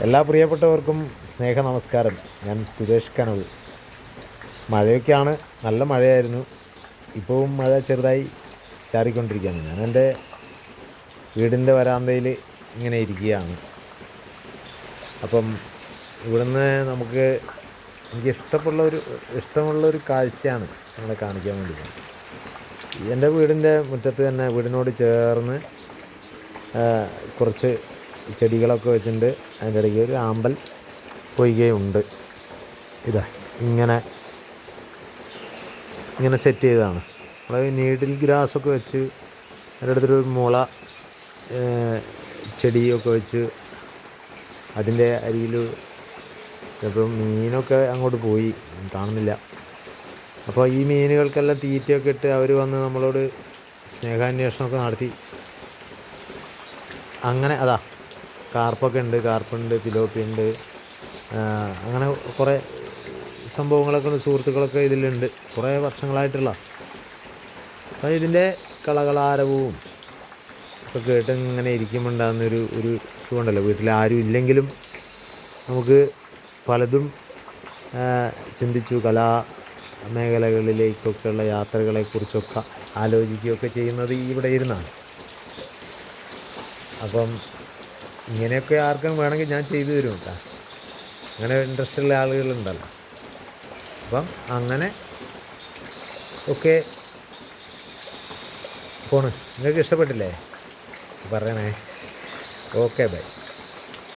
എല്ലാ പ്രിയപ്പെട്ടവർക്കും സ്നേഹ നമസ്കാരം. ഞാൻ സുരേഷ് കനവ്. മഴയൊക്കെയാണ്, നല്ല മഴയായിരുന്നു. ഇപ്പോഴും മഴ ചെറുതായി ചാറിക്കൊണ്ടിരിക്കുകയാണ്. ഞാൻ എൻ്റെ വീടിൻ്റെ വരാന്തയിൽ ഇങ്ങനെ ഇരിക്കുകയാണ്. അപ്പം ഇവിടുന്ന് എനിക്ക് ഇഷ്ടമുള്ളൊരു കാഴ്ചയാണ് നിങ്ങളെ കാണിക്കാൻ വേണ്ടി. എൻ്റെ വീടിൻ്റെ മുറ്റത്ത് തന്നെ, വീടിനോട് ചേർന്ന് കുറച്ച് ചെടികളൊക്കെ വെച്ചിട്ടുണ്ട്. അതിൻ്റെ ഇടയ്ക്ക് ഒരു ആമ്പൽ പൊയ്കയുണ്ട്. ഇങ്ങനെ സെറ്റ് ചെയ്തതാണ്. നമ്മൾ നീഡിൽ ഗ്രാസൊക്കെ വെച്ച് അതിൻ്റെ അടുത്തൊരു മുള ചെടിയൊക്കെ വെച്ച് അതിൻ്റെ അരികിൽ ചിലപ്പോൾ മീനൊക്കെ അങ്ങോട്ട് പോയി കാണുന്നില്ല. അപ്പോൾ ഈ മീനുകൾക്കെല്ലാം തീറ്റയൊക്കെ ഇട്ട് അവർ വന്ന് നമ്മളോട് സ്നേഹാന്വേഷണമൊക്കെ നടത്തി. അങ്ങനെ കാർപ്പുണ്ട്, തിലോപ്പിയുണ്ട്, അങ്ങനെ കുറേ സംഭവങ്ങളൊക്കെ ഉണ്ട്. സുഹൃത്തുക്കളൊക്കെ ഇതിലുണ്ട്, കുറേ വർഷങ്ങളായിട്ടുള്ള. അപ്പോൾ ഇതിൻ്റെ കളകളാരവും ഒക്കെ കേട്ട് ഇങ്ങനെ ഇരിക്കുമ്പോൾ ഉണ്ടാകുന്നൊരു സുഖമുണ്ടല്ലോ. വീട്ടിൽ ആരും ഇല്ലെങ്കിലും നമുക്ക് പലതും ചിന്തിച്ചു കലാ മേഖലകളിലേക്കൊക്കെയുള്ള യാത്രകളെക്കുറിച്ചൊക്കെ ആലോചിക്കുകയൊക്കെ ചെയ്യുന്നത് ഇവിടെ ഇരുന്നാണ്. അപ്പം ഇങ്ങനെയൊക്കെ ആർക്കും വേണമെങ്കിൽ ഞാൻ ചെയ്തു തരും കേട്ടോ. അങ്ങനെ ഇൻട്രസ്റ്റ് ഉള്ള ആളുകളുണ്ടല്ലോ. അപ്പം അങ്ങനെ ഒക്കെ പോണ്. നിങ്ങൾക്ക് ഇഷ്ടപ്പെട്ടില്ലേ? പറയണേ. Okay, by.